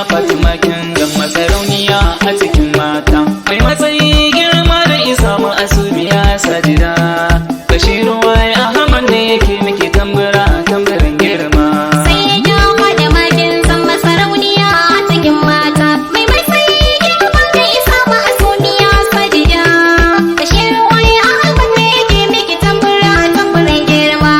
Fatima kin zama sarauniya a cikin mata. Mai matsayi girma da isa mu asubiya sajida. Bashir Y Ahmad ne yake miki tambura tambarin girma. Sayyada Fadima kin zama sarauniya a cikin mata. Mai matsayi girma da isa mu asubiya sajida. Bashir Y Ahmad ne yake miki tambura tambarin girma.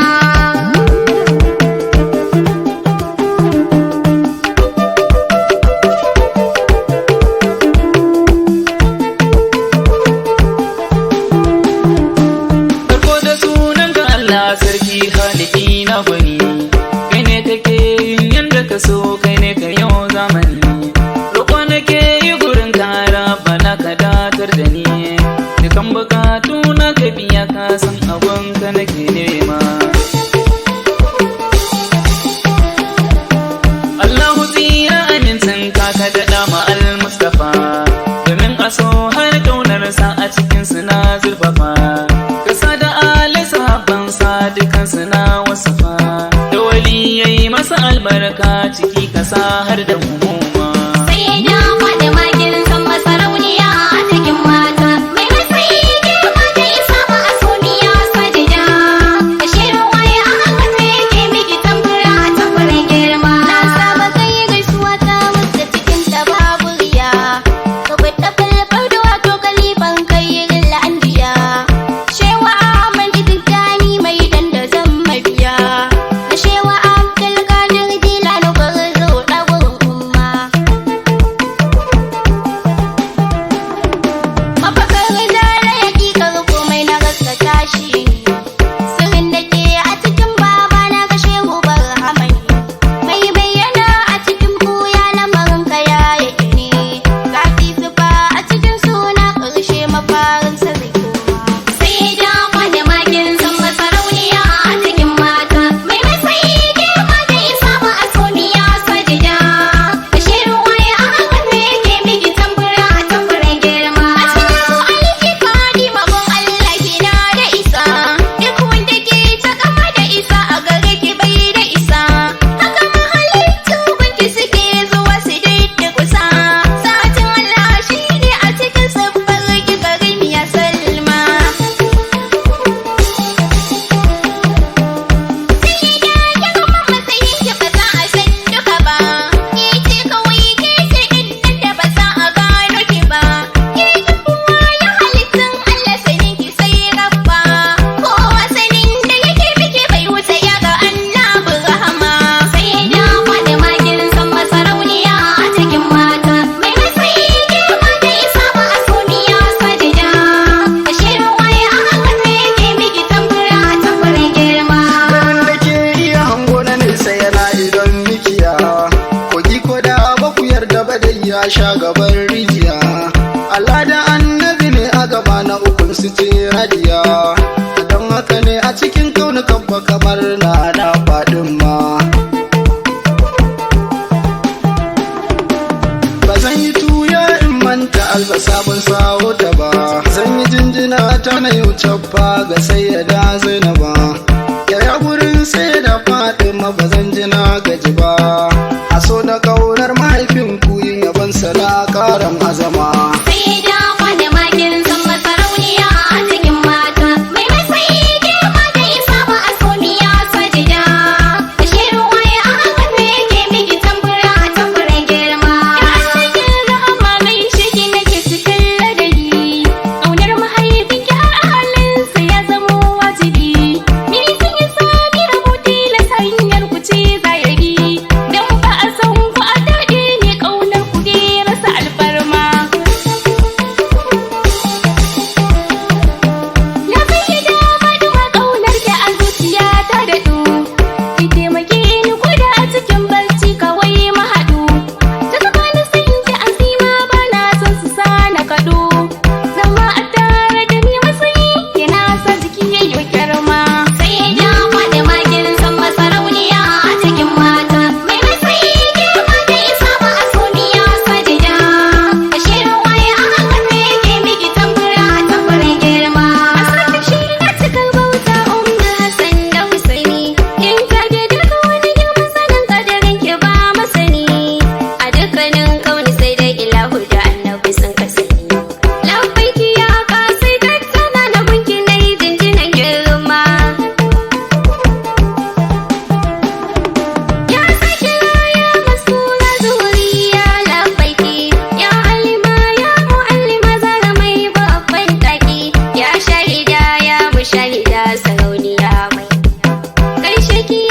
Sarki haliki na gwani, kai ne kake yin yadda ka so, kai ne ka yau zamani. Roƙo nake yi gurin kara bana ka datar da ni, dukan bukatu na ka biya ka san abun ka nake nema. Allahu tsira amincin ka ka daɗa ma al-Mustafa, domin a so har ƙaunarsa a cikinsu na zurfafa. Kasa da dukansu na wasafa da wali yayi masa albarka ciki kasa har da umuma. Sayyada Fadima kin zama sarauniya a cikin mata. Mai matsayi girma da isa mu asubiya sajida. Bashir Y Ahmad ne yake miki tambura tambarin girma. Na saba kai gaisuwa ta wacce cikin ta babu riya. Ka bada falfar da wato kaliban kai rilla anbiya. Shewa Ahmad Tijjani mai danda zan mabiya. Da shewa Abdul Qadir Jilani gwarzo ɗagurin umma. Mafakar zara hakikar komai na gaskata shi. Sirrin da ke a cikin baba na ga shehu barhamani. Mai bayyana a cikin buya lamarin ka ya yake ne. Kafi zuba a cikin suna ƙarshe mafarin sa zai koma. Sayyada Fadima kin zama sarauniya a cikin mata. Mai matsayi girma da isa mu asubiya sajida. Bashir Y Ahmad ne yake miki tambura tambarin girma. Alki Fadima gun Allah kina da isa. Duk wanda ke ta kama da isa a gare ki bai da isa. Haka mahalittu gunki suke zuwa su daidai kusa. Satin Allah shi ne a cikin sabbar ki karimiya Salma. Sayyada ki kuma matsayin ki ba za a san duka ba. Ki ce kawai ke ce inda da ba za a gano ki ba. Ki tafuwa ya halittun Allah sanin ki sai rabba. Kowa sanin da yake miki bai wuce ya ga annabi rahama. Sayyada Fadima kin zama sarauniya a cikin mata. Mai matsayi girma da isa mu asubiya sajida. Bashir Y Ahmad ne yake miki tambura tambarin girma. Garin da ke iya hango na nesa yana idon mikiya, kogi ko da ba ku yarda ba dai ya sha gaban rijiya. Allah da annabi ne a gaba na ukun su ce radiya, don haka ne a cikin kaunukan ba kamar na faɗin ma. Ba zan yi tuya in manta albasa ban sawo ta ba, zan yi jinjina ta na yau cabba ga Sayyada Zainaba. Yaya gurin Sayyada Fadima ba zan ji na gaji ba, a so na kaunar mahaifinku yin yaban sala karan azama. Sayyada Fadima kin zama sarauniya a cikin mata. Mai matsayi girma da isa mu asubiya sajida. Bashir Y Ahmad ne yake miki tambura tambarin girma. Ya cikin rahama mai shiki nake cikin ladabi. Ƙaunar mahaifinki har halinsa ya zamo wajibi. Ni sun yi sami rabuti na hanyar ku ce zayagi. Da sarki